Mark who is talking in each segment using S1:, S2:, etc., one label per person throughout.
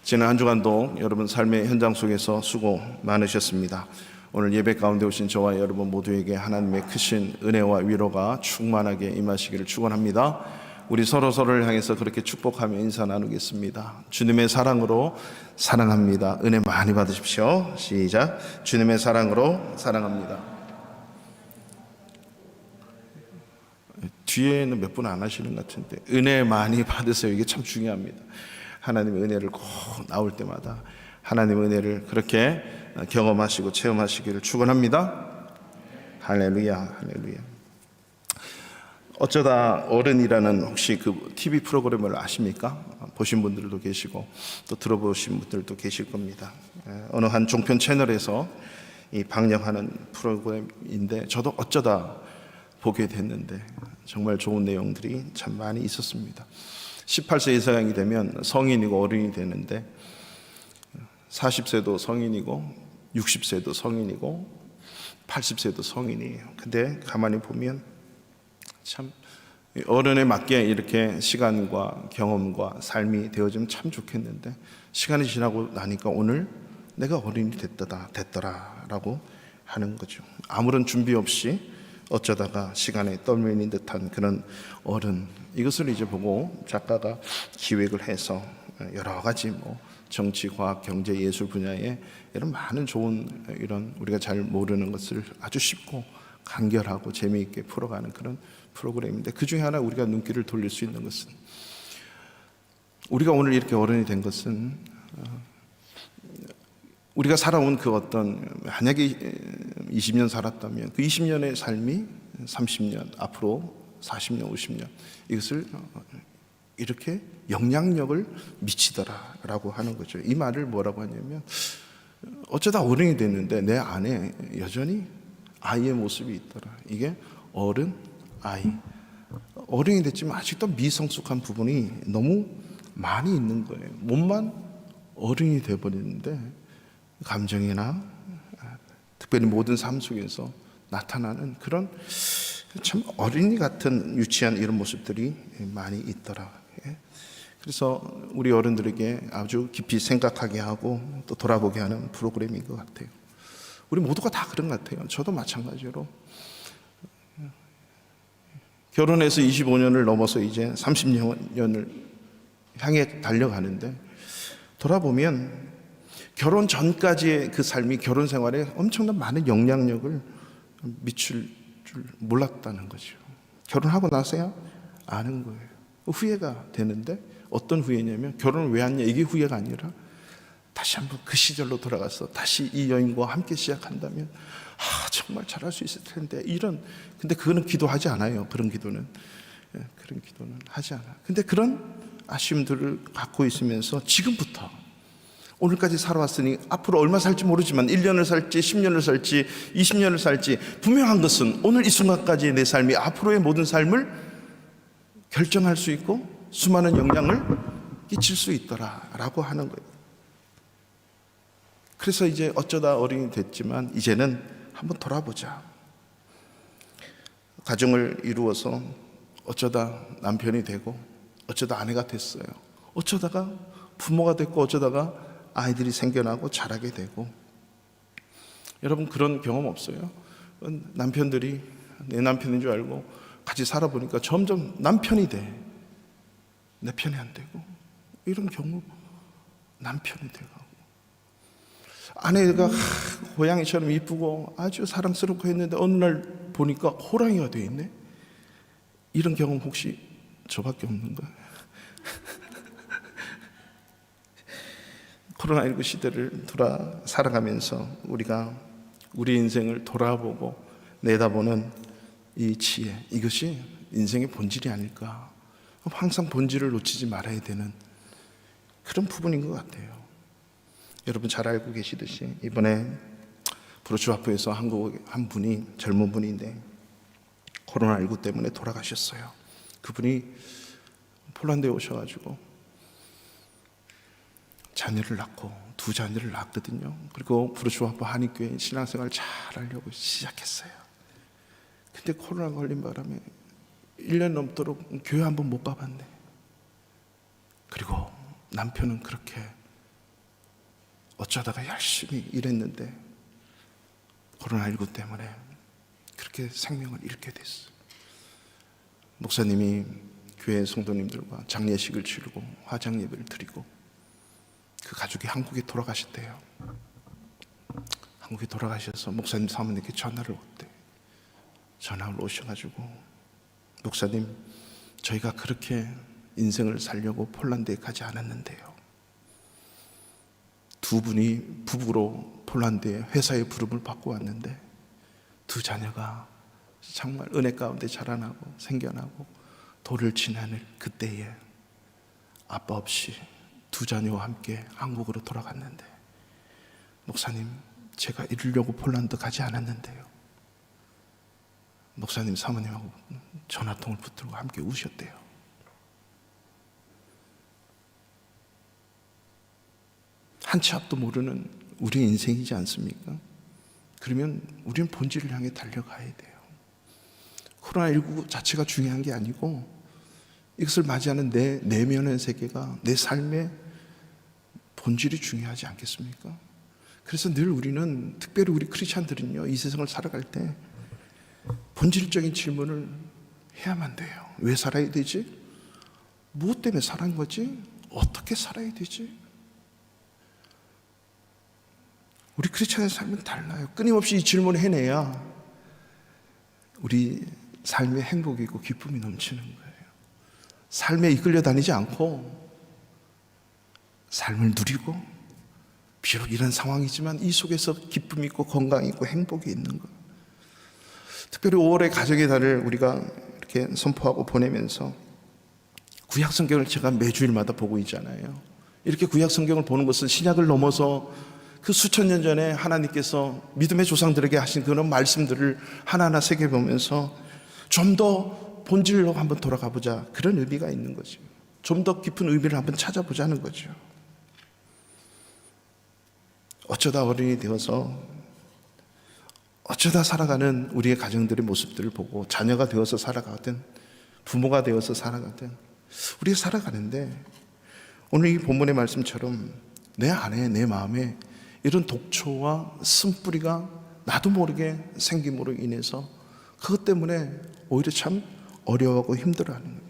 S1: 지난 한 주간도 여러분 삶의 현장 속에서 수고 많으셨습니다. 오늘 예배 가운데 오신 저와 여러분 모두에게 하나님의 크신 은혜와 위로가 충만하게 임하시기를 축원합니다. 우리 서로를 향해서 그렇게 축복하며 인사 나누겠습니다. 주님의 사랑으로 사랑합니다. 은혜 많이 받으십시오. 시작. 주님의 사랑으로 사랑합니다. 뒤에는 몇 분 안 하시는 것 같은데 은혜 많이 받으세요. 이게 참 중요합니다. 하나님의 은혜를 꼭 나올 때마다 하나님의 은혜를 그렇게 경험하시고 체험하시기를 축원합니다. 할렐루야, 할렐루야. 어쩌다 어른이라는 혹시 그 TV 프로그램을 아십니까? 보신 분들도 계시고 또 들어보신 분들도 계실 겁니다. 어느 한 종편 채널에서 이 방영하는 프로그램인데 저도 어쩌다 보게 됐는데 정말 좋은 내용들이 참 많이 있었습니다. 18세 이상이 되면 성인이고 어른이 되는데 40세도 성인이고 60세도 성인이고 80세도 성인이에요. 근데 가만히 보면 참 어른에 맞게 이렇게 시간과 경험과 삶이 되어지면 참 좋겠는데 시간이 지나고 나니까 오늘 내가 어른이 됐더라라고 하는 거죠. 아무런 준비 없이 어쩌다가 시간에 떨어지는 듯한 그런 어른, 이것을 이제 보고 작가가 기획을 해서 여러 가지 정치, 과학, 경제, 예술 분야에 이런 많은 좋은 이런 우리가 잘 모르는 것을 아주 쉽고 간결하고 재미있게 풀어가는 그런 프로그램인데 그 중에 하나 우리가 눈길을 돌릴 수 있는 것은 우리가 오늘 이렇게 어른이 된 것은 우리가 살아온 그 어떤 만약에 20년 살았다면 그 20년의 삶이 30년 앞으로 40년 50년 이것을 이렇게 영향력을 미치더라라고 하는 거죠. 이 말을 뭐라고 하냐면 어쩌다 어른이 됐는데 내 안에 여전히 아이의 모습이 있더라. 이게 어른, 아이. 어른이 됐지만 아직도 미성숙한 부분이 너무 많이 있는 거예요. 몸만 어른이 돼버리는데 감정이나 특별히 모든 삶 속에서 나타나는 그런 참 어린이 같은 유치한 이런 모습들이 많이 있더라. 그래서 우리 어른들에게 아주 깊이 생각하게 하고 또 돌아보게 하는 프로그램인 것 같아요. 우리 모두가 다 그런 것 같아요. 저도 마찬가지로 결혼해서 25년을 넘어서 이제 30년을 향해 달려가는데 돌아보면 결혼 전까지의 그 삶이 결혼 생활에 엄청난 많은 영향력을 미칠 줄 몰랐다는 거죠. 결혼하고 나서야 아는 거예요. 후회가 되는데 어떤 후회냐면 결혼을 왜 했냐 이게 후회가 아니라 다시 한번 그 시절로 돌아가서 다시 이 여인과 함께 시작한다면 정말 잘할 수 있을 텐데 근데 그거는 기도하지 않아요. 그런 기도는 하지 않아. 근데 그런 아쉬움들을 갖고 있으면서 지금부터 오늘까지 살아왔으니 앞으로 얼마 살지 모르지만 1년을 살지 10년을 살지 20년을 살지 분명한 것은 오늘 이 순간까지의 내 삶이 앞으로의 모든 삶을 결정할 수 있고 수많은 영향을 끼칠 수 있더라라고 하는 거예요. 그래서 이제 어쩌다 어른이 됐지만 이제는 한번 돌아보자. 가정을 이루어서 어쩌다 남편이 되고 어쩌다 아내가 됐어요. 어쩌다가 부모가 됐고 어쩌다가 아이들이 생겨나고 자라게 되고 여러분 그런 경험 없어요? 남편들이 내 남편인 줄 알고 같이 살아보니까 점점 남편이 돼. 내 편이 안 되고 이런 경우 남편이 돼가고 아내가 고양이처럼 이쁘고 아주 사랑스럽고 했는데 어느 날 보니까 호랑이가 돼 있네. 이런 경험 혹시 저밖에 없는 거예요? 코로나19 시대를 살아가면서 우리가 우리 인생을 돌아보고 내다보는 이 지혜, 이것이 인생의 본질이 아닐까. 항상 본질을 놓치지 말아야 되는 그런 부분인 것 같아요. 여러분 잘 알고 계시듯이 이번에 브루츠와프에서 한국 한 분이 젊은 분인데 코로나19 때문에 돌아가셨어요. 그분이 폴란드에 오셔가지고 자녀를 낳고 두 자녀를 낳았거든요. 그리고 브루츠와프 한인교회 신앙생활을 잘 하려고 시작했어요. 근데 코로나 걸린 바람에 1년 넘도록 교회 한번 못 가봤네. 그리고 남편은 그렇게 어쩌다가 열심히 일했는데 코로나19 때문에 그렇게 생명을 잃게 됐어요. 목사님이 교회 성도님들과 장례식을 치르고 화장 예배를 드리고 그 가족이 한국에 돌아가셨대요. 한국에 돌아가셔서 목사님 사모님께 전화를 왔대. 전화를 오셔가지고, 목사님, 저희가 그렇게 인생을 살려고 폴란드에 가지 않았는데요, 두 분이 부부로 폴란드에 회사의 부름을 받고 왔는데 두 자녀가 정말 은혜 가운데 자라나고 생겨나고 돌을 지나는 그때에 아빠 없이 두 자녀와 함께 한국으로 돌아갔는데, 목사님, 제가 이러려고 폴란드 가지 않았는데요. 목사님 사모님하고 전화통을 붙들고 함께 우셨대요. 한 치 앞도 모르는 우리의 인생이지 않습니까? 그러면 우리는 본질을 향해 달려가야 돼요. 코로나19 자체가 중요한 게 아니고 이것을 맞이하는 내 내면의 세계가, 내 삶의 본질이 중요하지 않겠습니까? 그래서 늘 우리는, 특별히 우리 크리스찬들은요, 이 세상을 살아갈 때 본질적인 질문을 해야만 돼요. 왜 살아야 되지? 무엇 때문에 살아온 거지? 어떻게 살아야 되지? 우리 크리스찬의 삶은 달라요. 끊임없이 이 질문을 해내야 우리 삶의 행복이 있고 기쁨이 넘치는 거예요. 삶에 이끌려 다니지 않고 삶을 누리고, 비록 이런 상황이지만 이 속에서 기쁨이 있고 건강이 있고 행복이 있는 것. 특별히 5월의 가정의 달을 우리가 이렇게 선포하고 보내면서 구약 성경을 제가 매주일마다 보고 있잖아요. 이렇게 구약 성경을 보는 것은 신약을 넘어서 그 수천 년 전에 하나님께서 믿음의 조상들에게 하신 그런 말씀들을 하나하나 새겨보면서 좀 더 본질로 한번 돌아가 보자, 그런 의미가 있는 거죠. 좀 더 깊은 의미를 한번 찾아보자는 거죠. 어쩌다 어른이 되어서, 어쩌다 살아가는 우리의 가정들의 모습들을 보고 자녀가 되어서 살아가든 부모가 되어서 살아가든 우리가 살아가는데, 오늘 이 본문의 말씀처럼 내 안에, 내 마음에 이런 독초와 쓴뿌리가 나도 모르게 생김으로 인해서 그것 때문에 오히려 참 어려워하고 힘들어하는 거예요.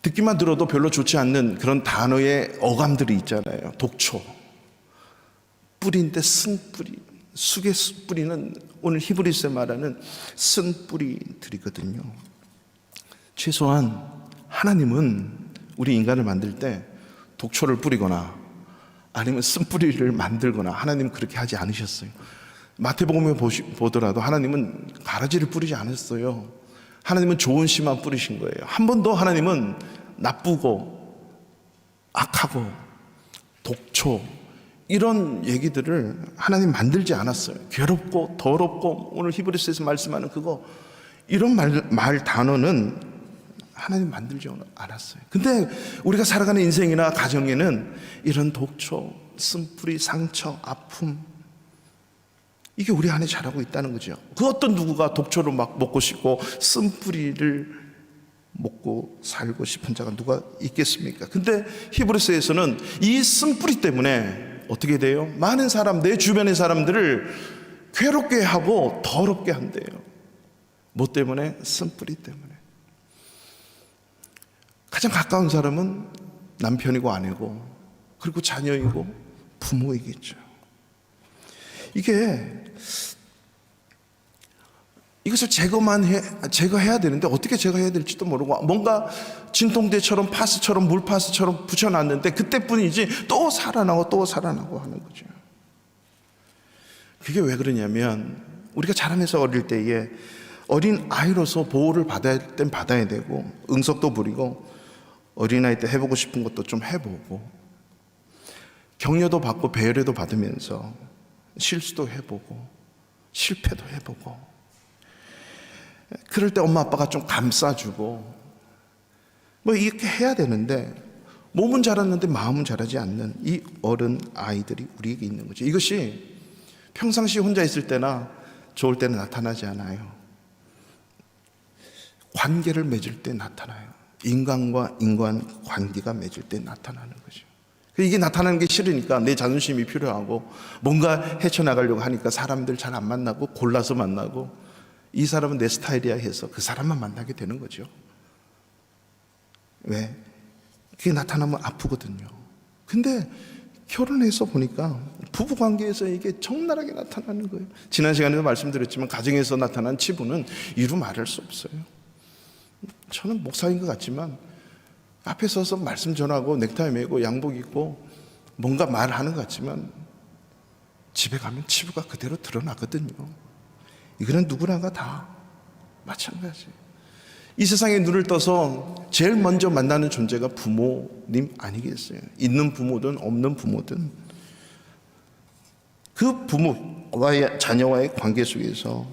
S1: 듣기만 들어도 별로 좋지 않는 그런 단어의 어감들이 있잖아요. 독초, 뿌리인데 쓴뿌리, 쑥의 뿌리는 오늘 히브리서에 말하는 쓴뿌리들이거든요. 최소한 하나님은 우리 인간을 만들 때 독초를 뿌리거나 아니면 쓴뿌리를 만들거나 하나님은 그렇게 하지 않으셨어요. 마태복음에 보더라도 하나님은 가라지를 뿌리지 않았어요. 하나님은 좋은 씨만 뿌리신 거예요. 한 번도 하나님은 나쁘고 악하고 독초 이런 얘기들을 하나님 만들지 않았어요. 괴롭고 더럽고 오늘 히브리서에서 말씀하는 그거, 이런 말 단어는 하나님 만들지 않았어요. 근데 우리가 살아가는 인생이나 가정에는 이런 독초, 쓴뿌리, 상처, 아픔, 이게 우리 안에 자라고 있다는 거죠. 그 어떤 누구가 독초를 막 먹고 싶고 쓴뿌리를 먹고 살고 싶은 자가 누가 있겠습니까? 근데 히브리서에서는 이 쓴뿌리 때문에 어떻게 돼요? 많은 사람, 내 주변의 사람들을 괴롭게 하고 더럽게 한대요. 뭐 때문에? 쓴뿌리 때문에. 가장 가까운 사람은 남편이고 아내고, 그리고 자녀이고 부모이겠죠. 이것을 제거해야 되는데 어떻게 제거해야 될지도 모르고, 뭔가 진통제처럼 파스처럼 물파스처럼 붙여놨는데 그때뿐이지 또 살아나고 또 살아나고 하는 거죠. 그게 왜 그러냐면, 우리가 자라면서 어릴 때에 어린 아이로서 보호를 받아야 할 땐 받아야 되고, 응석도 부리고, 어린아이 때 해보고 싶은 것도 좀 해보고, 격려도 받고 배려도 받으면서 실수도 해보고 실패도 해보고, 그럴 때 엄마 아빠가 좀 감싸주고 뭐 이렇게 해야 되는데, 몸은 자랐는데 마음은 자라지 않는 이 어른 아이들이 우리에게 있는 거죠. 이것이 평상시 혼자 있을 때나 좋을 때는 나타나지 않아요. 관계를 맺을 때 나타나요. 인간과 인간 관계가 맺을 때 나타나는 거죠. 이게 나타나는 게 싫으니까 내 자존심이 필요하고 뭔가 헤쳐나가려고 하니까 사람들 잘 안 만나고 골라서 만나고 이 사람은 내 스타일이야 해서 그 사람만 만나게 되는 거죠. 왜? 그게 나타나면 아프거든요. 근데 결혼해서 보니까 부부관계에서 이게 적나라하게 나타나는 거예요. 지난 시간에도 말씀드렸지만 가정에서 나타난 치부는 이루 말할 수 없어요. 저는 목사인 것 같지만 앞에 서서 말씀 전하고 넥타이 메고 양복 입고 뭔가 말하는 것 같지만 집에 가면 치부가 그대로 드러나거든요. 이거는 누구나가 다 마찬가지예요. 이 세상에 눈을 떠서 제일 먼저 만나는 존재가 부모님 아니겠어요? 있는 부모든 없는 부모든 그 부모와의 자녀와의 관계 속에서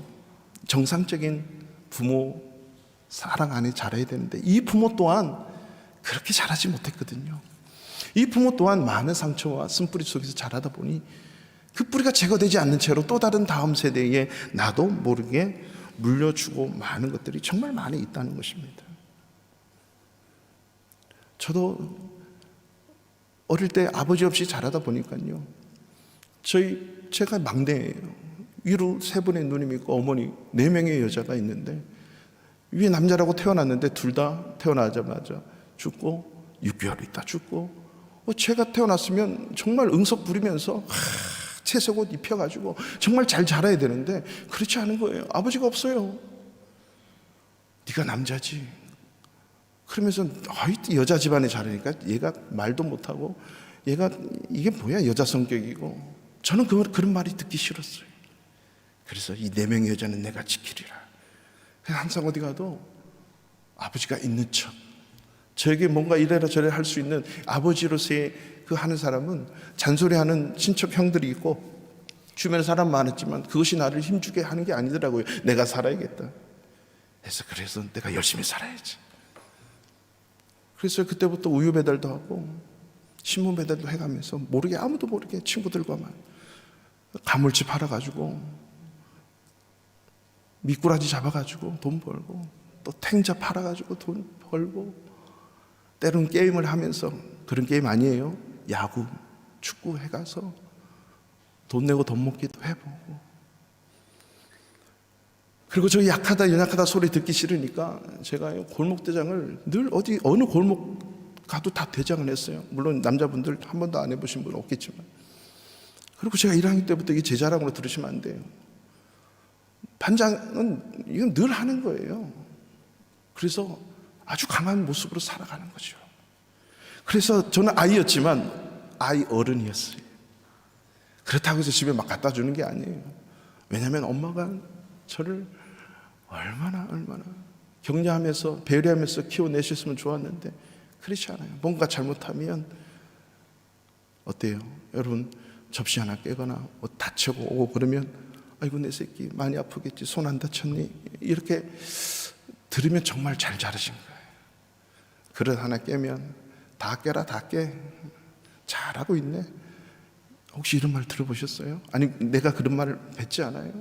S1: 정상적인 부모 사랑 안에 자라야 되는데 이 부모 또한 그렇게 자라지 못했거든요. 이 부모 또한 많은 상처와 쓴뿌리 속에서 자라다 보니 그 뿌리가 제거되지 않는 채로 또 다른 다음 세대에 나도 모르게 물려주고 많은 것들이 정말 많이 있다는 것입니다. 저도 어릴 때 아버지 없이 자라다 보니까요. 제가 막내예요. 위로 3분의 누님이 있고 어머니 4명의 여자가 있는데 위에 남자라고 태어났는데 둘 다 태어나자마자 죽고 6개월 있다 죽고 제가 태어났으면 정말 응석 부리면서 채색 옷 입혀가지고 정말 잘 자라야 되는데 그렇지 않은 거예요. 아버지가 없어요. 네가 남자지. 그러면서 여자 집안에 자라니까 얘가 말도 못하고 얘가 이게 뭐야 여자 성격이고 저는 그런 말이 듣기 싫었어요. 그래서 이 4명의 여자는 내가 지키리라. 그래서 항상 어디 가도 아버지가 있는 척 저에게 뭔가 이래라 저래라 할 수 있는 아버지로서의 그 하는 사람은 잔소리하는 친척 형들이 있고 주변에 사람 많았지만 그것이 나를 힘주게 하는 게 아니더라고요. 내가 살아야겠다. 그래서 내가 열심히 살아야지. 그래서 그때부터 우유 배달도 하고 신문 배달도 해가면서 아무도 모르게 친구들과만 가물치 팔아가지고 미꾸라지 잡아가지고 돈 벌고 또 탱자 팔아가지고 돈 벌고 때로는 게임을 하면서 그런 게임 아니에요. 야구, 축구 해가서 돈 내고 돈 먹기도 해보고 그리고 저 약하다 연약하다 소리 듣기 싫으니까 제가 골목대장을 늘 어느 골목 가도 다 대장을 했어요. 물론 남자분들 한 번도 안 해보신 분 없겠지만 그리고 제가 1학년 때부터 이게 제 자랑으로 들으시면 안 돼요. 반장은 이건 늘 하는 거예요. 그래서 아주 강한 모습으로 살아가는 거죠. 그래서 저는 아이였지만 아이 어른이었어요. 그렇다고 해서 집에 막 갖다 주는 게 아니에요. 왜냐하면 엄마가 저를 얼마나 격려하면서 배려하면서 키워내셨으면 좋았는데 그렇지 않아요. 뭔가 잘못하면 어때요? 여러분 접시 하나 깨거나 다치고 오고 그러면 아이고 내 새끼 많이 아프겠지 손 안 다쳤니? 이렇게 들으면 정말 잘 자르신 거예요. 그릇 하나 깨면 다 깨라 다 깨. 잘하고 있네. 혹시 이런 말 들어보셨어요? 아니 내가 그런 말을 뱉지 않아요?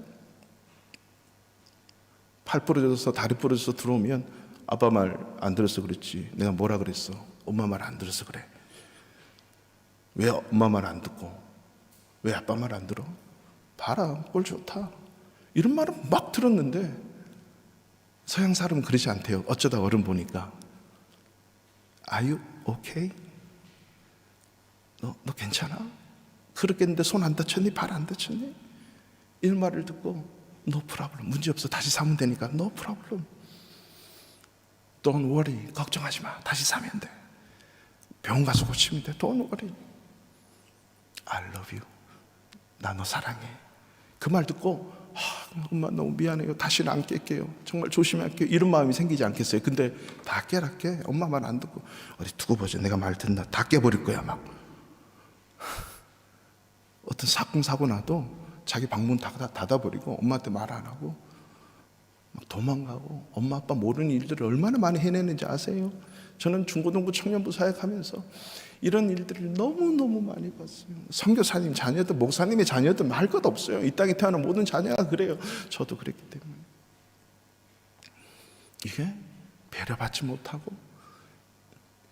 S1: 팔 부러져서 다리 부러져서 들어오면 아빠 말 안 들어서 그랬지. 내가 뭐라 그랬어? 엄마 말 안 들어서 그래. 왜 엄마 말 안 듣고 왜 아빠 말 안 들어? 봐라 꼴 좋다. 이런 말은 막 들었는데 서양 사람은 그러지 않대요. 어쩌다 어른 보니까 Are you okay? 너 괜찮아? 그렇겠는데 손 안 다쳤니? 발 안 다쳤니? 이런 말을 듣고 No problem. 문제 없어. 다시 사면 되니까 No problem. Don't worry. 걱정하지 마. 다시 사면 돼. 병원 가서 고치면 돼. Don't worry. I love you. 나 너 사랑해. 그 말 듣고 엄마 너무 미안해요. 다시는 안 깰게요. 정말 조심할게요. 이런 마음이 생기지 않겠어요? 근데 다 깨라 깨. 엄마 말 안 듣고 어디 두고 보자. 내가 말 듣나. 다 깨버릴 거야 막. 어떤 사건 사고 나도 자기 방문 닫아버리고 엄마한테 말 안 하고 막 도망가고 엄마 아빠 모르는 일들을 얼마나 많이 해내는지 아세요? 저는 중고등부 청년부 사역하면서 이런 일들을 너무너무 많이 봤어요. 선교사님 자녀들, 목사님의 자녀들 말 것 없어요. 이 땅에 태어난 모든 자녀가 그래요. 저도 그랬기 때문에 이게 배려받지 못하고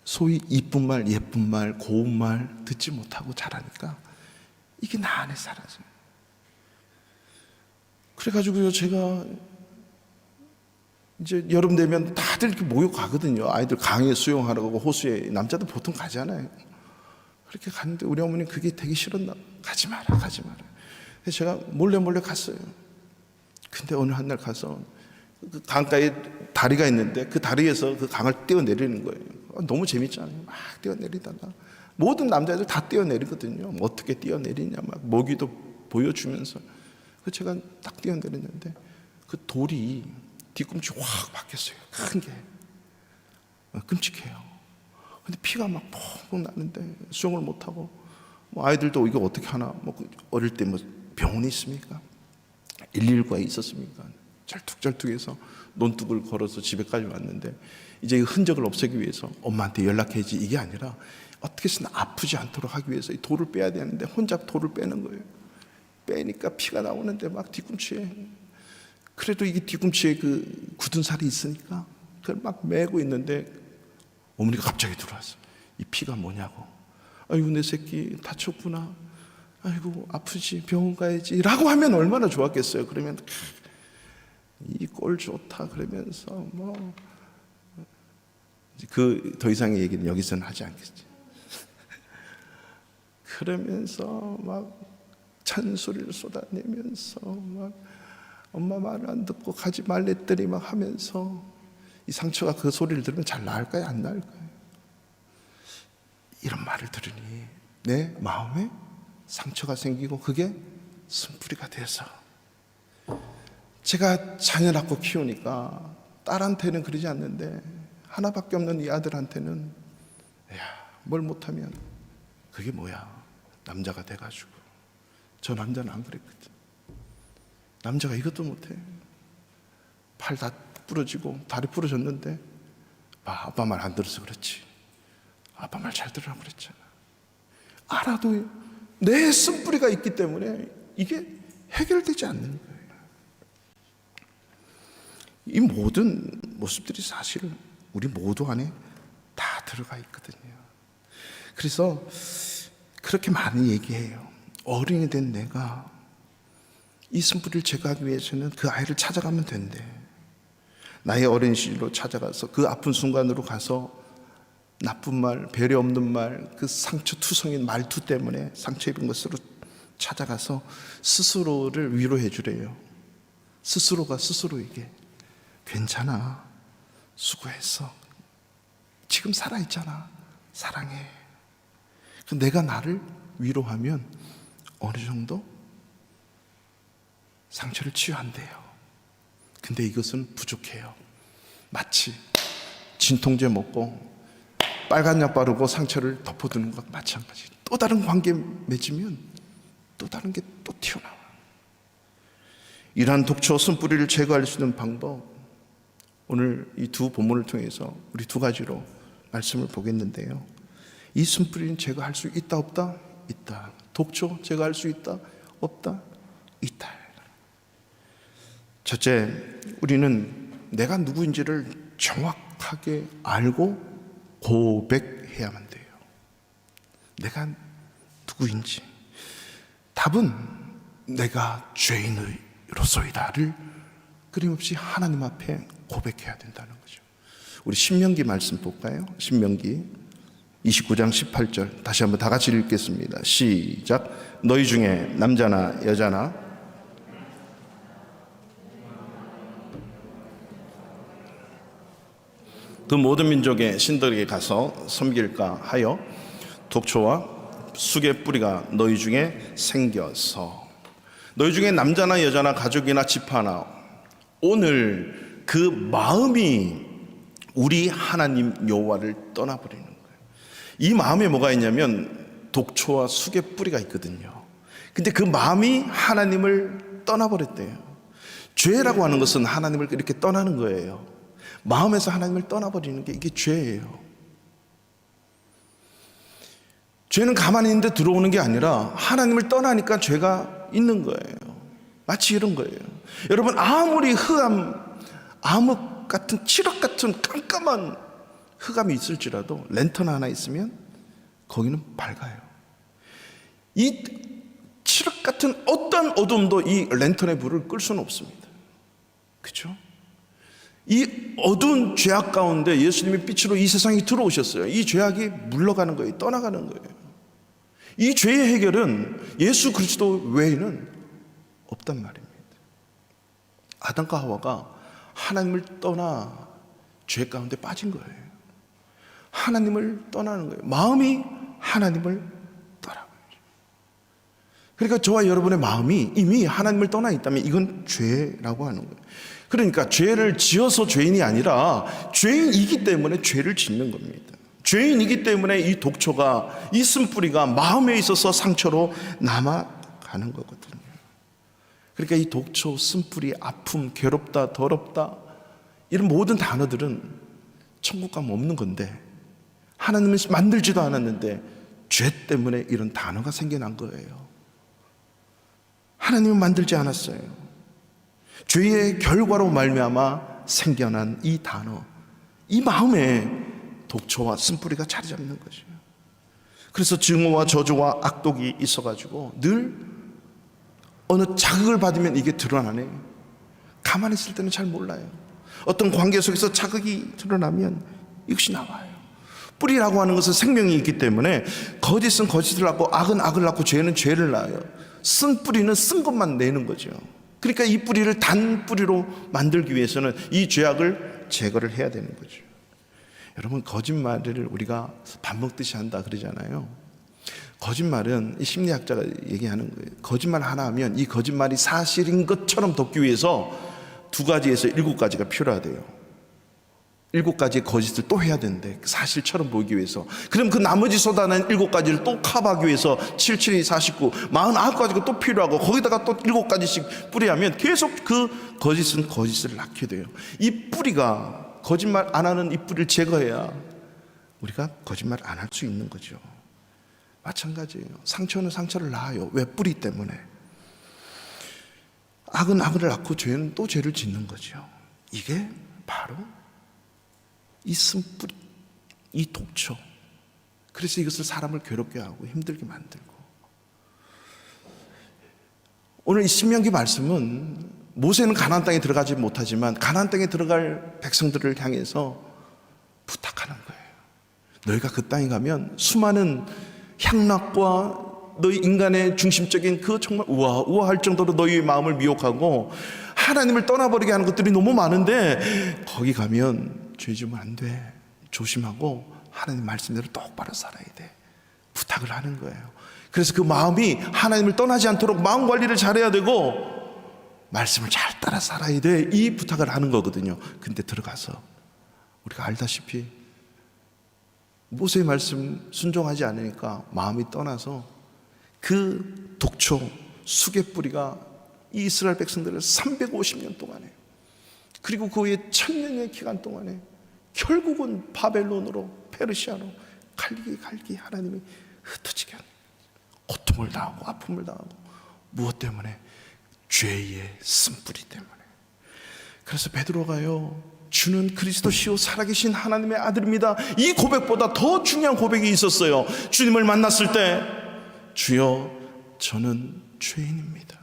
S1: 소위 이쁜 말, 예쁜 말, 고운 말 듣지 못하고 자라니까 이게 나 안에 사라져요. 그래가지고요, 제가 이제 여름 되면 다들 이렇게 모여가거든요. 아이들 강에 수영하라고 호수에, 남자들 보통 가잖아요. 그렇게 갔는데 우리 어머니는 그게 되게 싫었나? 가지 마라, 가지 마라. 그래서 제가 몰래 갔어요. 근데 어느 한 날 가서 그 강가에 다리가 있는데 그 다리에서 그 강을 뛰어내리는 거예요. 너무 재밌잖아요. 막 뛰어내리다가 모든 남자들 다 뛰어내리거든요. 뭐 어떻게 뛰어내리냐, 막 모기도 보여주면서. 그래서 제가 딱 뛰어내렸는데 그 돌이 뒤꿈치 확 박혔어요. 큰 게. 끔찍해요. 근데 피가 막 펑펑 나는데 수영을 못하고, 뭐 아이들도 이거 어떻게 하나, 뭐 어릴 때 뭐 병원이 있습니까? 119가 있었습니까? 쩔뚝쩔뚝해서 논둑을 걸어서 집에까지 왔는데, 이제 이 흔적을 없애기 위해서 엄마한테 연락해야지 이게 아니라 어떻게 해서는 아프지 않도록 하기 위해서 이 돌을 빼야 되는데 혼자 돌을 빼는 거예요. 빼니까 피가 나오는데 막 뒤꿈치에, 그래도 이게 뒤꿈치에 그 굳은 살이 있으니까 그걸 막 메고 있는데 어머니가 갑자기 들어왔어. 이 피가 뭐냐고. 아이고 내 새끼 다쳤구나. 아이고 아프지, 병원 가야지 라고 하면 얼마나 좋았겠어요. 그러면 이 꼴 좋다 그러면서 뭐 그 더 이상의 얘기는 여기서는 하지 않겠지. 그러면서 막 잔소리를 쏟아내면서 막 엄마 말 안 듣고 가지 말랬더니 막 하면서, 이 상처가 그 소리를 들으면 잘 나을까요, 안 나을까요? 이런 말을 들으니 내 마음에 상처가 생기고 그게 쓴뿌리가 돼서, 제가 자녀 낳고 키우니까 딸한테는 그러지 않는데 하나밖에 없는 이 아들한테는, 야, 뭘 못하면 그게 뭐야, 남자가 돼가지고. 저 남자는 안 그랬거든. 남자가 이것도 못해. 팔 다 부러지고 다리 부러졌는데 아빠 말 안 들어서 그렇지, 아빠 말 잘 들으라고 그랬잖아. 알아도 내 쓴뿌리가 있기 때문에 이게 해결되지 않는 거예요. 이 모든 모습들이 사실 우리 모두 안에 다 들어가 있거든요. 그래서 그렇게 많이 얘기해요. 어린이 된 내가 이 쓴뿌리를 제거하기 위해서는 그 아이를 찾아가면 된대. 나의 어린 시절로 찾아가서 그 아픈 순간으로 가서 나쁜 말, 배려 없는 말, 그 상처투성인 말투 때문에 상처 입은 것으로 찾아가서 스스로를 위로해 주래요. 스스로가 스스로에게 괜찮아, 수고했어, 지금 살아있잖아, 사랑해. 내가 나를 위로하면 어느 정도 상처를 치유한대요. 근데 이것은 부족해요. 마치 진통제 먹고 빨간 약 바르고 상처를 덮어두는 것 마찬가지. 또 다른 관계 맺으면 또 다른 게 또 튀어나와. 이러한 독초 쓴뿌리를 제거할 수 있는 방법, 오늘 이 두 본문을 통해서 우리 두 가지로 말씀을 보겠는데요. 이 쓴뿌리는 제거할 수 있다 없다? 있다. 독초 제거할 수 있다 없다? 있다. 첫째, 우리는 내가 누구인지를 정확하게 알고 고백해야만 돼요. 내가 누구인지. 답은 내가 죄인으로서이다를 끊임없이 하나님 앞에 고백해야 된다는 거죠. 우리 신명기 말씀 볼까요? 신명기 29장 18절 다시 한번 다 같이 읽겠습니다. 시작. 너희 중에 남자나 여자나 그 모든 민족의 신들에게 가서 섬길까 하여 독초와 쑥의 뿌리가 너희 중에 생겨서, 너희 중에 남자나 여자나 가족이나 집하나 오늘 그 마음이 우리 하나님 여호와를 떠나버리는 거예요. 이 마음에 뭐가 있냐면 독초와 쑥의 뿌리가 있거든요. 근데 그 마음이 하나님을 떠나버렸대요. 죄라고 하는 것은 하나님을 이렇게 떠나는 거예요. 마음에서 하나님을 떠나버리는 게 이게 죄예요. 죄는 가만히 있는데 들어오는 게 아니라 하나님을 떠나니까 죄가 있는 거예요. 마치 이런 거예요. 여러분, 아무리 흑암, 암흑 같은 칠흑 같은 깜깜한 흑암이 있을지라도 랜턴 하나 있으면 거기는 밝아요. 이 칠흑 같은 어떤 어둠도 이 랜턴의 불을 끌 수는 없습니다. 그렇죠? 이 어두운 죄악 가운데 예수님이 빛으로 이 세상에 들어오셨어요. 이 죄악이 물러가는 거예요. 떠나가는 거예요. 이 죄의 해결은 예수 그리스도 외에는 없단 말입니다. 아담과 하와가 하나님을 떠나 죄 가운데 빠진 거예요. 하나님을 떠나는 거예요. 마음이 하나님을 떠나는 거죠. 그러니까 저와 여러분의 마음이 이미 하나님을 떠나 있다면 이건 죄라고 하는 거예요. 그러니까 죄를 지어서 죄인이 아니라 죄인이기 때문에 죄를 짓는 겁니다. 죄인이기 때문에 이 독초가, 이 쓴뿌리가 마음에 있어서 상처로 남아가는 거거든요. 그러니까 이 독초, 쓴뿌리, 아픔, 괴롭다, 더럽다 이런 모든 단어들은 천국감 없는 건데 하나님은 만들지도 않았는데 죄 때문에 이런 단어가 생겨난 거예요. 하나님은 만들지 않았어요. 죄의 결과로 말미암아 생겨난 이 단어, 이 마음에 독초와 쓴뿌리가 자리 잡는 거죠. 그래서 증오와 저주와 악독이 있어가지고 늘 어느 자극을 받으면 이게 드러나네. 가만히 있을 때는 잘 몰라요. 어떤 관계 속에서 자극이 드러나면 이것이 나와요. 뿌리라고 하는 것은 생명이 있기 때문에 거짓은 거짓을 낳고 악은 악을 낳고 죄는 죄를 낳아요. 쓴 뿌리는 쓴 것만 내는 거죠. 그러니까 이 뿌리를 단 뿌리로 만들기 위해서는 이 죄악을 제거를 해야 되는 거죠. 여러분, 거짓말을 우리가 밥 먹듯이 한다 그러잖아요. 거짓말은 심리학자가 얘기하는 거예요. 거짓말 하나 하면 이 거짓말이 사실인 것처럼 덮기 위해서 2가지에서 7가지가 필요하대요. 7가지의 거짓을 또 해야 되는데 사실처럼 보이기 위해서. 그럼 그 나머지 쏟아낸 7가지를 또 커버하기 위해서 7, 7이 49, 49가지가 또 필요하고 거기다가 또 7가지씩 뿌리하면 계속 그 거짓은 거짓을 낳게 돼요. 이 뿌리가, 거짓말 안 하는 이 뿌리를 제거해야 우리가 거짓말 안 할 수 있는 거죠. 마찬가지예요. 상처는 상처를 낳아요. 왜? 뿌리 때문에. 악은 악을 낳고 죄는 또 죄를 짓는 거죠. 이게 바로 이 쓴뿌리, 이 독초. 그래서 이것을 사람을 괴롭게 하고 힘들게 만들고. 오늘 이 신명기 말씀은 모세는 가나안 땅에 들어가지 못하지만 가나안 땅에 들어갈 백성들을 향해서 부탁하는 거예요. 너희가 그 땅에 가면 수많은 향락과 너희 인간의 중심적인 그 정말 우아할 정도로 너희의 마음을 미혹하고 하나님을 떠나버리게 하는 것들이 너무 많은데 거기 가면 죄 지으면 안 돼. 조심하고 하나님 말씀대로 똑바로 살아야 돼. 부탁을 하는 거예요. 그래서 그 마음이 하나님을 떠나지 않도록 마음 관리를 잘해야 되고 말씀을 잘 따라 살아야 돼. 이 부탁을 하는 거거든요. 근데 들어가서 우리가 알다시피 모세의 말씀 순종하지 않으니까 마음이 떠나서 그 독초, 쑥의 뿌리가 이 이스라엘 백성들을 350년 동안에, 그리고 그 후에 1000년의 기간 동안에 결국은 바벨론으로, 페르시아로 갈기 하나님이 흩어지게 하는, 고통을 당하고 아픔을 당하고. 무엇 때문에? 죄의 쓴뿌리 때문에. 그래서 베드로가요, 주는 그리스도시요 살아계신 하나님의 아들입니다, 이 고백보다 더 중요한 고백이 있었어요. 주님을 만났을 때, 주여 저는 죄인입니다,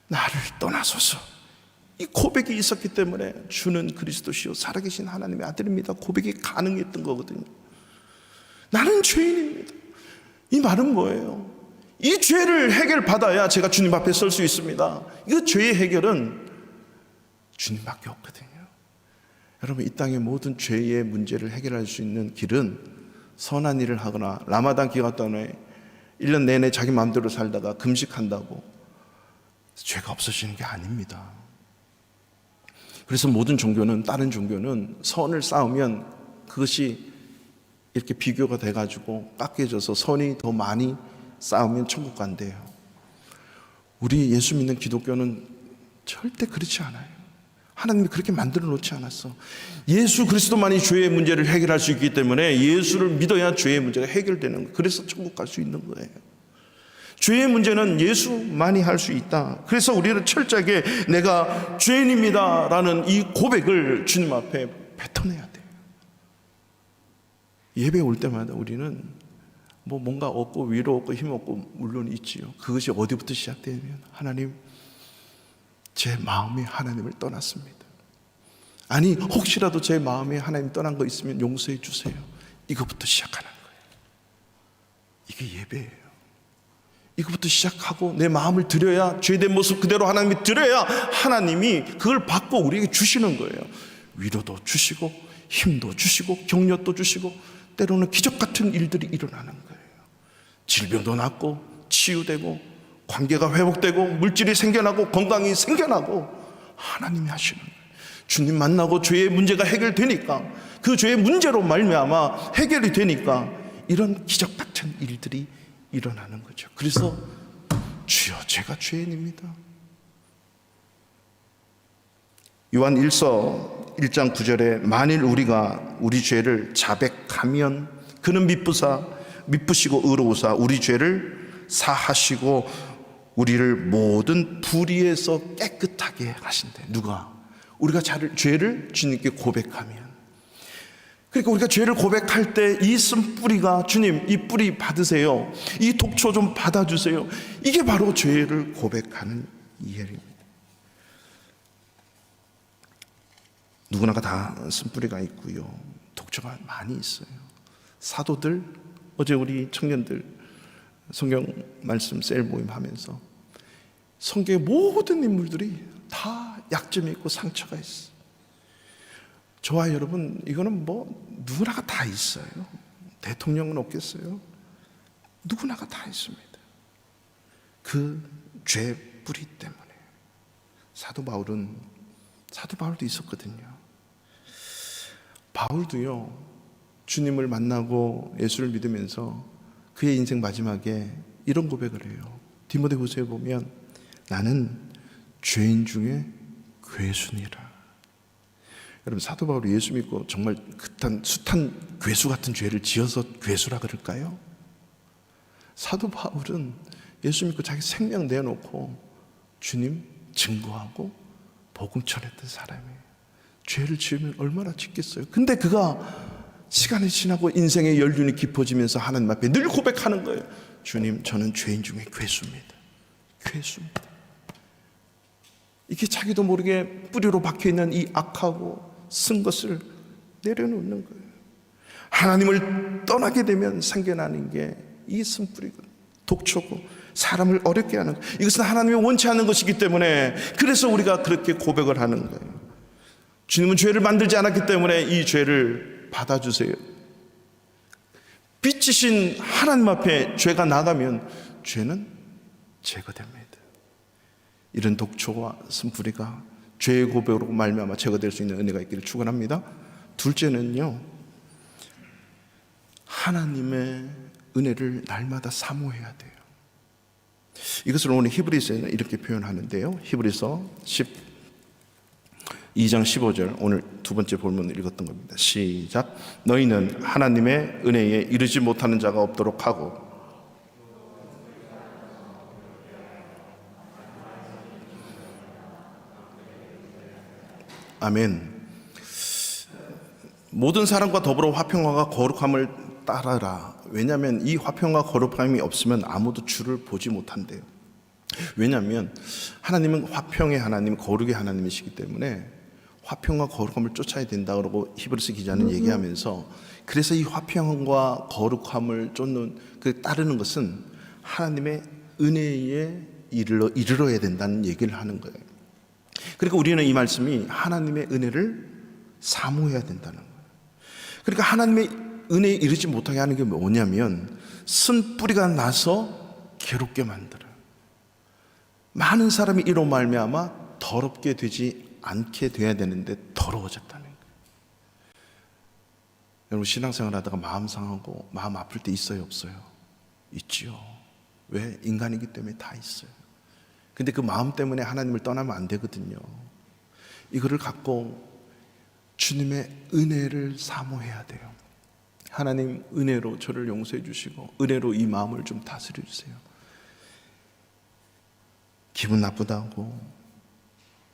S1: 나를 떠나소서. 이 고백이 있었기 때문에 주는 그리스도시요 살아계신 하나님의 아들입니다 고백이 가능했던 거거든요. 나는 죄인입니다. 이 말은 뭐예요? 이 죄를 해결받아야 제가 주님 앞에 설 수 있습니다. 이 죄의 해결은 주님밖에 없거든요. 여러분, 이 땅의 모든 죄의 문제를 해결할 수 있는 길은 선한 일을 하거나 라마단 기간 동안에 1년 내내 자기 마음대로 살다가 금식한다고 죄가 없어지는 게 아닙니다. 그래서 모든 종교는, 다른 종교는 선을 쌓으면 그것이 이렇게 비교가 돼가지고 깎여져서 선이 더 많이 쌓으면 천국 간대요. 우리 예수 믿는 기독교는 절대 그렇지 않아요. 하나님이 그렇게 만들어 놓지 않았어. 예수 그리스도만이 죄의 문제를 해결할 수 있기 때문에 예수를 믿어야 죄의 문제가 해결되는 거예요. 그래서 천국 갈 수 있는 거예요. 죄의 문제는 예수만이 할 수 있다. 그래서 우리는 철저하게 내가 죄인입니다 라는 이 고백을 주님 앞에 뱉어내야 돼요. 예배 올 때마다 우리는 뭔가 얻고 위로 얻고 힘 얻고 물론 있지요. 그것이 어디부터 시작되면 하나님, 제 마음이 하나님을 떠났습니다. 아니 혹시라도 제 마음에 하나님 떠난 거 있으면 용서해 주세요. 이것부터 시작하는 거예요. 이게 예배예요. 이것부터 시작하고 내 마음을 드려야, 죄된 모습 그대로 하나님이 드려야 하나님이 그걸 받고 우리에게 주시는 거예요. 위로도 주시고 힘도 주시고 격려도 주시고 때로는 기적 같은 일들이 일어나는 거예요. 질병도 낫고 치유되고 관계가 회복되고 물질이 생겨나고 건강이 생겨나고 하나님이 하시는 거예요. 주님 만나고 죄의 문제가 해결되니까, 그 죄의 문제로 말미암아 해결이 되니까 이런 기적 같은 일들이 일어나는 거죠. 그래서 주여 제가 죄인입니다. 요한 1서 1장 9절에 만일 우리가 우리 죄를 자백하면 그는 미쁘시고 의로우사 우리 죄를 사하시고 우리를 모든 불의에서 깨끗하게 하신대. 누가? 우리가 죄를 주님께 고백하면. 그러니까 우리가 죄를 고백할 때 이 쓴 뿌리가, 주님 이 뿌리 받으세요, 이 독초 좀 받아주세요, 이게 바로 죄를 고백하는 이해입니다. 누구나가 다 쓴뿌리가 있고요, 독초가 많이 있어요. 사도들, 어제 우리 청년들 성경 말씀 셀 모임 하면서 성경의 모든 인물들이 다 약점이 있고 상처가 있어요. 저와 여러분, 이거는 누구나가 다 있어요. 대통령은 없겠어요? 누구나가 다 있습니다. 그 죄 뿌리 때문에. 사도 바울도 있었거든요. 바울도요, 주님을 만나고 예수를 믿으면서 그의 인생 마지막에 이런 고백을 해요. 디모데후서에 보면 나는 죄인 중에 괴수니라. 여러분, 사도 바울이 예수 믿고 정말 숱한 괴수 같은 죄를 지어서 괴수라 그럴까요? 사도 바울은 예수 믿고 자기 생명 내놓고 주님 증거하고 복음 전했던 사람이에요. 죄를 지으면 얼마나 짓겠어요. 근데 그가 시간이 지나고 인생의 연륜이 깊어지면서 하나님 앞에 늘 고백하는 거예요. 주님, 저는 죄인 중에 괴수입니다. 괴수입니다. 이게 자기도 모르게 뿌리로 박혀있는 이 악하고 쓴 것을 내려놓는 거예요. 하나님을 떠나게 되면 생겨나는 게 이 쓴뿌리고 독초고 사람을 어렵게 하는 거예요. 이것은 하나님이 원치 않는 것이기 때문에, 그래서 우리가 그렇게 고백을 하는 거예요. 주님은 죄를 만들지 않았기 때문에 이 죄를 받아주세요. 빛이신 하나님 앞에 죄가 나가면 죄는 제거됩니다. 이런 독초와 쓴뿌리가 죄의 고백으로 말미암아 제거될 수 있는 은혜가 있기를 축원합니다. 둘째는요, 하나님의 은혜를 날마다 사모해야 돼요. 이것을 오늘 히브리서에는 이렇게 표현하는데요, 히브리서 12장 15절, 오늘 두 번째 본문을 읽었던 겁니다. 시작. 너희는 하나님의 은혜에 이르지 못하는 자가 없도록 하고 아멘. 모든 사람과 더불어 화평과 거룩함을 따르라. 왜냐하면 이 화평과 거룩함이 없으면 아무도 주를 보지 못한대요. 왜냐하면 하나님은 화평의 하나님, 거룩의 하나님이시기 때문에 화평과 거룩함을 쫓아야 된다 그러고 히브리서 기자는 얘기하면서, 그래서 이 화평과 거룩함을 쫓는, 따르는 것은 하나님의 은혜에 이르러야 된다는 얘기를 하는 거예요. 그러니까 우리는 이 말씀이 하나님의 은혜를 사모해야 된다는 거예요. 그러니까 하나님의 은혜에 이르지 못하게 하는 게 뭐냐면, 쓴 뿌리가 나서 괴롭게 만들어요. 많은 사람이 이로 말미암아 더럽게 되지 않게 돼야 되는데 더러워졌다는 거예요. 여러분, 신앙생활 하다가 마음 상하고 마음 아플 때 있어요, 없어요? 있지요. 왜? 인간이기 때문에 다 있어요. 근데 그 마음 때문에 하나님을 떠나면 안 되거든요. 이거를 갖고 주님의 은혜를 사모해야 돼요. 하나님, 은혜로 저를 용서해 주시고 은혜로 이 마음을 좀 다스려 주세요. 기분 나쁘다고,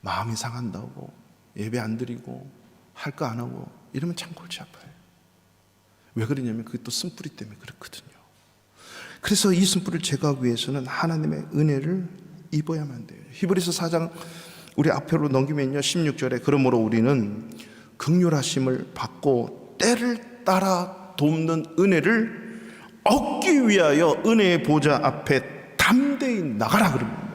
S1: 마음이 상한다고, 예배 안 드리고 할 거 안 하고 이러면 참 골치 아파요. 왜 그러냐면 그게 또 쓴뿌리 때문에 그렇거든요. 그래서 이 쓴뿌리를 제거하기 위해서는 하나님의 은혜를 입어야만 돼요. 히브리서 4장 우리 앞으로 넘기면요, 16절에 그러므로 우리는 긍휼하심을 받고 때를 따라 돕는 은혜를 얻기 위하여 은혜의 보좌 앞에 담대히 나가라 그럽니다.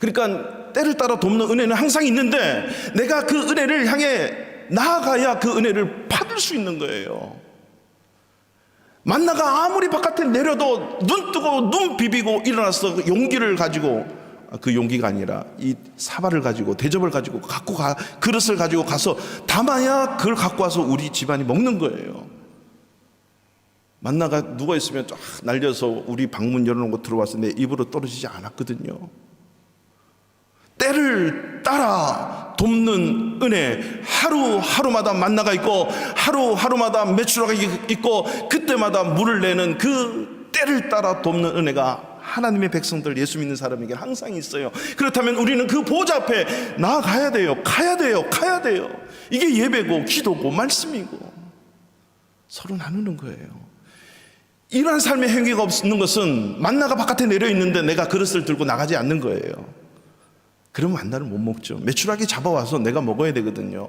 S1: 그러니까 때를 따라 돕는 은혜는 항상 있는데 내가 그 은혜를 향해 나아가야 그 은혜를 받을 수 있는 거예요. 만나가 아무리 바깥에 내려도 눈 뜨고 눈 비비고 일어나서 용기를 가지고, 그 용기가 아니라 이 사발을 가지고 대접을 가지고 갖고 가, 그릇을 가지고 가서 담아야 그걸 갖고 와서 우리 집안이 먹는 거예요. 만나가 누워 있으면 쫙 날려서 우리 방문 열어놓은 거 들어와서 내 입으로 떨어지지 않았거든요. 때를 따라 돕는 은혜, 하루하루마다 만나가 있고 하루하루마다 메추라가 있고 그때마다 물을 내는 그 때를 따라 돕는 은혜가 하나님의 백성들, 예수 믿는 사람에게 항상 있어요. 그렇다면 우리는 그 보좌 앞에 나아가야 돼요. 가야 돼요. 이게 예배고 기도고 말씀이고 서로 나누는 거예요. 이러한 삶의 행위가 없는 것은 만나가 바깥에 내려 있는데 내가 그릇을 들고 나가지 않는 거예요. 그러면 만나를 못 먹죠. 메추라기 잡아와서 내가 먹어야 되거든요.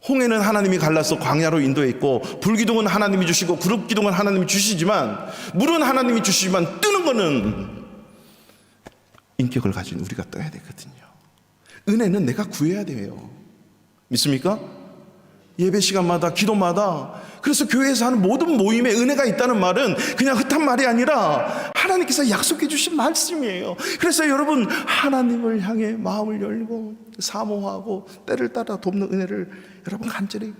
S1: 홍해는 하나님이 갈라서 광야로 인도했고, 불기둥은 하나님이 주시고 구름기둥은 하나님이 주시지만, 물은 하나님이 주시지만 뜨는 거는 인격을 가진 우리가 떠야 되거든요. 은혜는 내가 구해야 돼요. 믿습니까? 예배 시간마다, 기도마다. 그래서 교회에서 하는 모든 모임에 은혜가 있다는 말은 그냥 흩한 말이 아니라 하나님께서 약속해 주신 말씀이에요. 그래서 여러분, 하나님을 향해 마음을 열고 사모하고 때를 따라 돕는 은혜를 여러분 간절히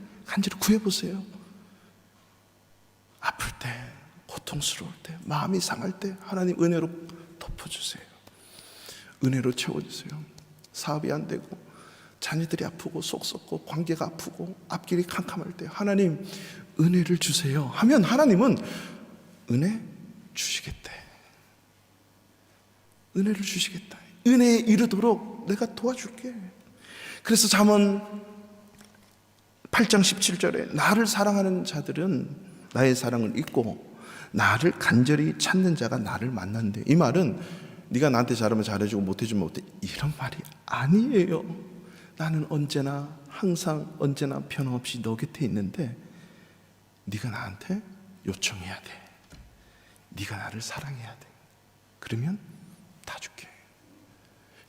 S1: 구해보세요. 아플 때, 고통스러울 때, 마음이 상할 때 하나님 은혜로 덮어주세요. 은혜로 채워주세요. 사업이 안 되고 자녀들이 아프고 속 썩고 관계가 아프고 앞길이 캄캄할 때 하나님 은혜를 주세요 하면 하나님은 은혜 주시겠대. 은혜를 주시겠다. 은혜에 이르도록 내가 도와줄게. 그래서 잠언 8장 17절에 나를 사랑하는 자들은 나의 사랑을 잊고 나를 간절히 찾는 자가 나를 만난대. 이 말은 네가 나한테 잘하면 잘해주고 못해주면 못해, 이런 말이 아니에요. 나는 언제나 항상 언제나 변함없이 너 곁에 있는데 네가 나한테 요청해야 돼. 네가 나를 사랑해야 돼. 그러면 다 줄게.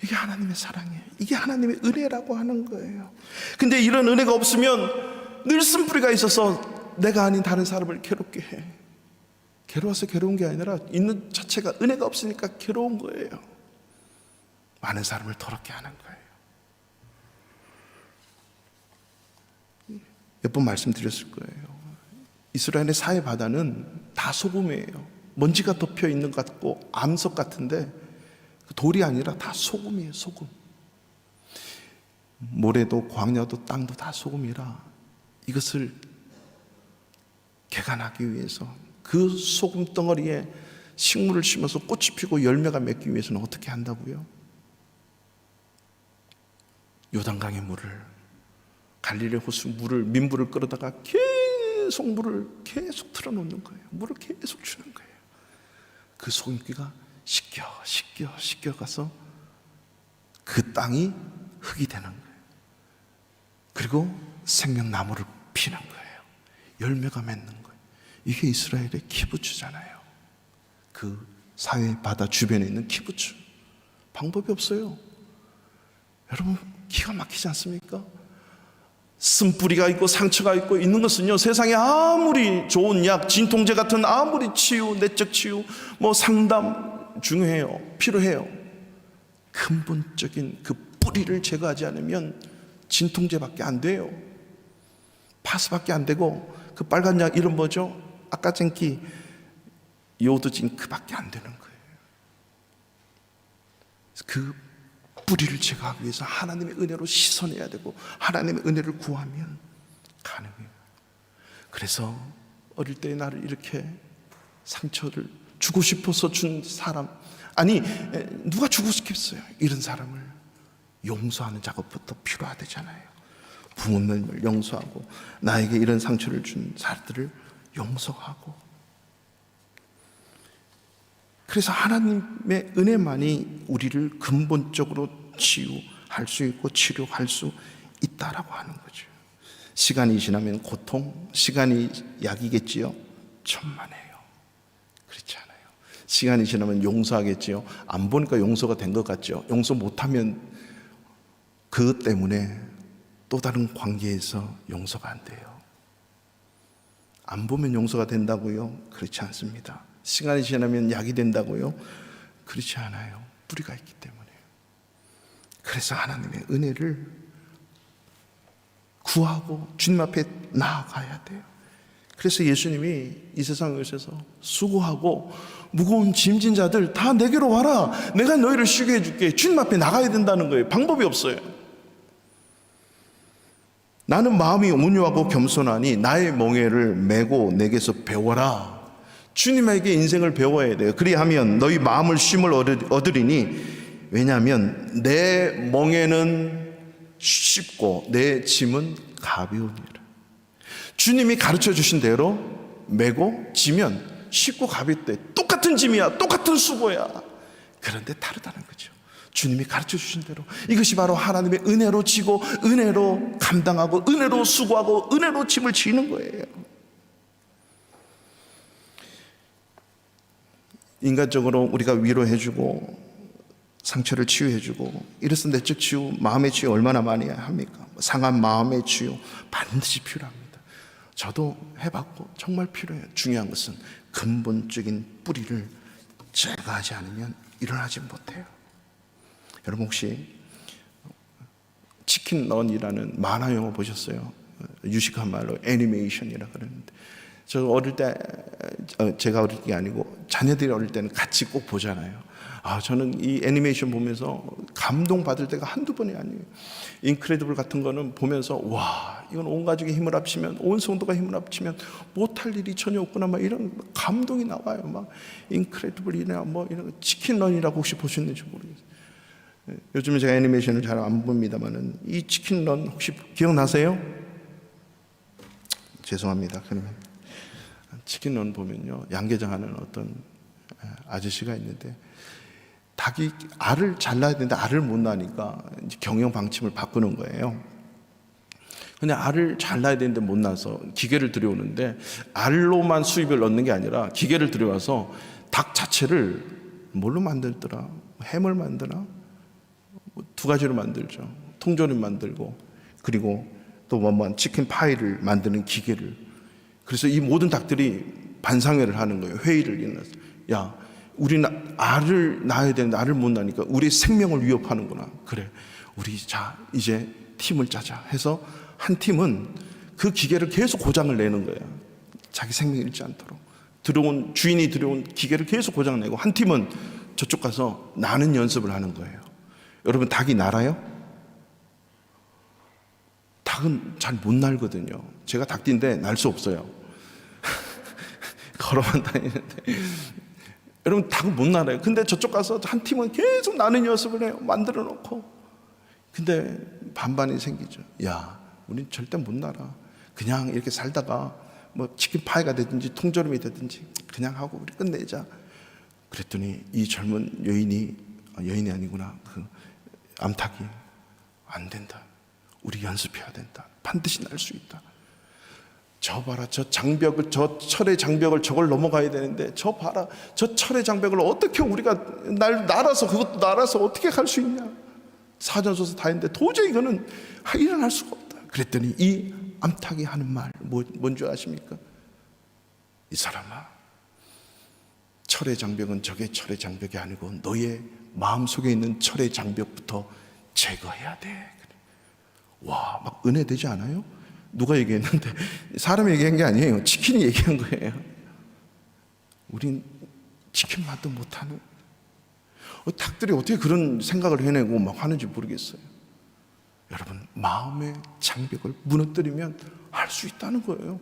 S1: 이게 하나님의 사랑이에요. 이게 하나님의 은혜라고 하는 거예요. 근데 이런 은혜가 없으면 늘 쓴뿌리가 있어서 내가 아닌 다른 사람을 괴롭게 해. 괴로워서 괴로운 게 아니라 있는 자체가 은혜가 없으니까 괴로운 거예요. 많은 사람을 더럽게 하는 거예요. 몇 번 말씀드렸을 거예요. 이스라엘의 사해 바다는 다 소금이에요. 먼지가 덮여 있는 것 같고 암석 같은데 돌이 아니라 다 소금이에요. 소금. 모래도 광야도 땅도 다 소금이라 이것을 개간하기 위해서 그 소금 덩어리에 식물을 심어서 꽃이 피고 열매가 맺기 위해서는 어떻게 한다고요? 요단강의 물을, 갈릴리 호수 물을, 민물을 끌어다가 계속 물을 계속 틀어놓는 거예요. 물을 계속 주는 거예요. 그 소금기가 씻겨가서 그 땅이 흙이 되는 거예요. 그리고 생명나무를 피는 거예요. 열매가 맺는 거예요. 이게 이스라엘의 키부츠잖아요. 그 사해 바다 주변에 있는 키부츠. 방법이 없어요. 여러분, 기가 막히지 않습니까? 쓴뿌리가 있고 상처가 있고 있는 것은요, 세상에 아무리 좋은 약, 진통제 같은 아무리 치유, 내적 치유, 뭐 상담 중요해요. 필요해요. 근본적인 그 뿌리를 제거하지 않으면 진통제밖에 안 돼요. 파스밖에 안 되고 그 빨간 약 이름 뭐죠? 아까쟁기 요드징크밖에 안 되는 거예요. 그 뿌리를 제거하기 위해서 하나님의 은혜로 씻어내야 되고 하나님의 은혜를 구하면 가능해요. 그래서 어릴 때 나를 이렇게 상처를 주고 싶어서 준 사람, 아니 누가 주고 싶겠어요? 이런 사람을 용서하는 작업부터 필요하대잖아요. 부모님을 용서하고 나에게 이런 상처를 준 사람들을 용서하고. 그래서 하나님의 은혜만이 우리를 근본적으로 치유할 수 있고 치료할 수 있다라고 하는 거죠. 시간이 지나면 고통, 시간이 약이겠지요? 천만에요. 그렇지 않아요. 시간이 지나면 용서하겠지요? 안 보니까 용서가 된 것 같죠? 용서 못하면 그것 때문에 또 다른 관계에서 용서가 안 돼요. 안 보면 용서가 된다고요? 그렇지 않습니다. 시간이 지나면 약이 된다고요? 그렇지 않아요. 뿌리가 있기 때문에. 그래서 하나님의 은혜를 구하고 주님 앞에 나아가야 돼요. 그래서 예수님이 이 세상에 오셔서 수고하고 무거운 짐진 자들 다 내게로 와라. 내가 너희를 쉬게 해줄게. 주님 앞에 나가야 된다는 거예요. 방법이 없어요. 나는 마음이 온유하고 겸손하니 나의 멍에를 메고 내게서 배워라. 주님에게 인생을 배워야 돼요. 그리하면 너희 마음을 쉼을 얻으리니 왜냐하면 내 멍에는 쉽고 내 짐은 가벼우니라. 주님이 가르쳐 주신 대로 메고 지면 쉽고 가볍대. 똑같은 짐이야. 똑같은 수고야. 그런데 다르다는 거죠. 주님이 가르쳐 주신 대로. 이것이 바로 하나님의 은혜로 지고 은혜로 감당하고 은혜로 수고하고 은혜로 짐을 지는 거예요. 인간적으로 우리가 위로해주고 상처를 치유해주고 이래서 내적 치유, 마음의 치유 얼마나 많이 합니까? 상한 마음의 치유 반드시 필요합니다. 저도 해봤고 정말 필요해요. 중요한 것은 근본적인 뿌리를 제거하지 않으면 일어나지 못해요. 여러분 혹시 치킨런이라는 만화 영화 보셨어요? 유식한 말로 애니메이션이라 그러는데 저 어릴 때, 제가 어릴 게 아니고 자녀들이 어릴 때는 같이 꼭 보잖아요. 저는 이 애니메이션 보면서 감동받을 때가 한두 번이 아니에요. 인크레디블 같은 거는 보면서 와, 이건 온 가족이 힘을 합치면, 온 성도가 힘을 합치면 못할 일이 전혀 없구나, 막 이런 감동이 나와요. 막 인크레디블이나 뭐 이런 치킨런이라고 혹시 보셨는지 모르겠어요. 요즘에 제가 애니메이션을 잘 안 봅니다만은 이 치킨런 혹시 기억나세요? 죄송합니다. 그러면 치킨런 보면요, 양계장하는 어떤 아저씨가 있는데 닭이 알을 잘라야 되는데 알을 못 낳으니까 이제 경영 방침을 바꾸는 거예요. 근데 알을 잘라야 되는데 못 낳아서 기계를 들여오는데 알로만 수입을 넣는 게 아니라 기계를 들여와서 닭 자체를 뭘로 만들더라? 햄을 만드나? 두 가지로 만들죠. 통조림 만들고 그리고 또 치킨 파이를 만드는 기계를. 그래서 이 모든 닭들이 반상회를 하는 거예요. 회의를 일어나서 야, 우리는 알을 낳아야 되는데 알을 못 낳으니까 우리의 생명을 위협하는구나. 그래, 우리 자 이제 팀을 짜자 해서 한 팀은 그 기계를 계속 고장을 내는 거야. 자기 생명 잃지 않도록 주인이 들여온 기계를 계속 고장내고, 한 팀은 저쪽 가서 나는 연습을 하는 거예요. 여러분, 닭이 날아요? 닭은 잘 못 날거든요. 제가 닭띠인데 날 수 없어요. 걸어만 다니는데 여러분, 닭은 못 날아요. 근데 저쪽 가서 한 팀은 계속 나는 연습을 해요. 만들어 놓고. 근데 반반이 생기죠. 야, 우린 절대 못 날아. 그냥 이렇게 살다가 뭐 치킨 파이가 되든지 통조림이 되든지 그냥 하고 우리 끝내자. 그랬더니 이 젊은 여인이 아니구나, 그 암탉이 안 된다. 우리 연습해야 된다. 반드시 날 수 있다. 저 봐라, 저 장벽을, 저 철의 장벽을 저걸 넘어가야 되는데 저 봐라, 저 철의 장벽을 어떻게 우리가 날아서, 그것도 날아서 어떻게 갈 수 있냐. 사전소서 다 했는데 도저히 이거는 일어날 수가 없다. 그랬더니 이 암탉이 하는 말 뭔지 아십니까? 이 사람아, 철의 장벽은 저게 철의 장벽이 아니고 너의 마음속에 있는 철의 장벽부터 제거해야 돼. 와, 막 은혜되지 않아요? 누가 얘기했는데, 사람이 얘기한 게 아니에요. 치킨이 얘기한 거예요. 우린 치킨만도 못하는, 닭들이 어떻게 그런 생각을 해내고 막 하는지 모르겠어요. 여러분, 마음의 장벽을 무너뜨리면 할 수 있다는 거예요.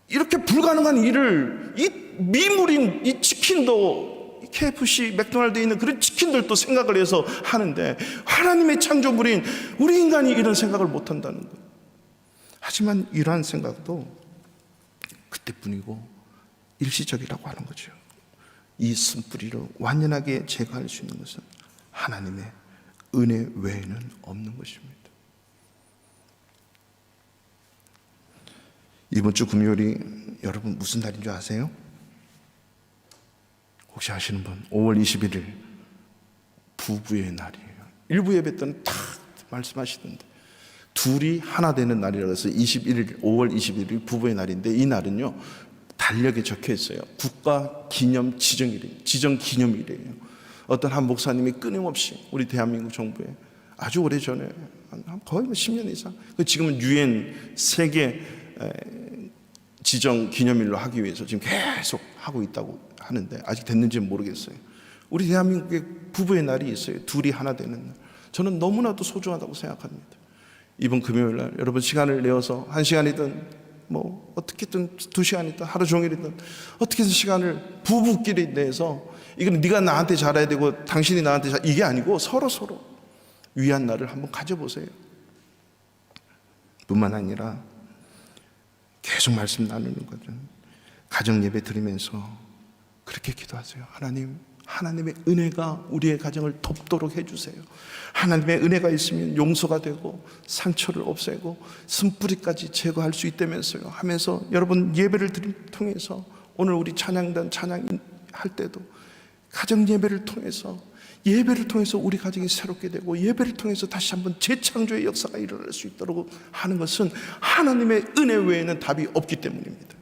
S1: 이렇게 불가능한 일을 이 미물인 이 치킨도 KFC, 맥도날드에 있는 그런 치킨들도 생각을 해서 하는데 하나님의 창조물인 우리 인간이 이런 생각을 못한다는 거예요. 하지만 이러한 생각도 그때뿐이고 일시적이라고 하는 거죠. 이 쓴뿌리를 완연하게 제거할 수 있는 것은 하나님의 은혜 외에는 없는 것입니다. 이번 주 금요일이 여러분 무슨 날인 줄 아세요? 혹시 아시는 분? 5월 21일 부부의 날이에요. 일부 예배 때는 딱 말씀하시던데 둘이 하나 되는 날이라고 해서 21일, 5월 21일 부부의 날인데 이 날은요 달력에 적혀 있어요. 국가 기념 지정일이에요. 지정 기념일이에요. 어떤 한 목사님이 끊임없이 우리 대한민국 정부에 아주 오래전에 거의 10년 이상 지금은 유엔 세계 지정 기념일로 하기 위해서 지금 계속 하고 있다고 하는데 아직 됐는지는 모르겠어요. 우리 대한민국에 부부의 날이 있어요. 둘이 하나 되는 날. 저는 너무나도 소중하다고 생각합니다. 이번 금요일 날 여러분 시간을 내어서 1시간이든 뭐 어떻게든 2시간이든 하루 종일이든 어떻게든 시간을 부부끼리 내서 이건 네가 나한테 잘해야 되고 당신이 나한테 이게 아니고 서로 위한 날을 한번 가져보세요. 뿐만 아니라 계속 말씀 나누는 거죠. 가정 예배 드리면서 그렇게 기도하세요. 하나님, 하나님의 은혜가 우리의 가정을 돕도록 해주세요. 하나님의 은혜가 있으면 용서가 되고 상처를 없애고 쓴뿌리까지 제거할 수 있다면서요 하면서 여러분 예배를 통해서 오늘 우리 찬양단 찬양할 때도 가정 예배를 통해서 우리 가정이 새롭게 되고 예배를 통해서 다시 한번 재창조의 역사가 일어날 수 있도록 하는 것은 하나님의 은혜 외에는 답이 없기 때문입니다.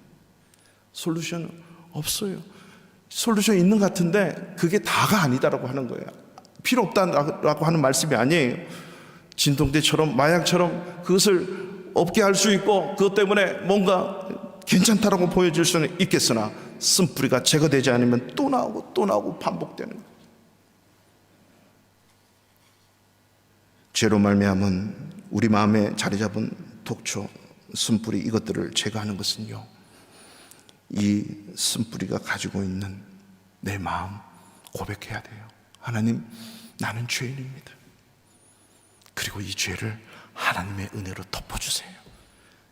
S1: 솔루션은 없어요. 솔루션이 있는 것 같은데 그게 다가 아니다라고 하는 거예요. 필요 없다라고 하는 말씀이 아니에요. 진통제처럼 마약처럼 그것을 없게 할 수 있고 그것 때문에 뭔가 괜찮다라고 보여질 수는 있겠으나 쓴뿌리가 제거되지 않으면 또 나오고 반복되는 거예요. 죄로 말미암은 우리 마음에 자리 잡은 독초, 쓴뿌리 이것들을 제거하는 것은요 이 쓴뿌리가 가지고 있는 내 마음 고백해야 돼요. 하나님, 나는 죄인입니다. 그리고 이 죄를 하나님의 은혜로 덮어주세요.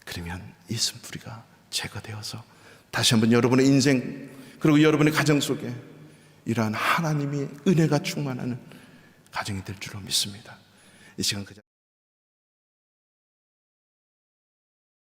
S1: 그러면 이 쓴뿌리가 제거되어서 다시 한번 여러분의 인생 그리고 여러분의 가정 속에 이러한 하나님의 은혜가 충만하는 가정이 될 줄로 믿습니다. 이 시간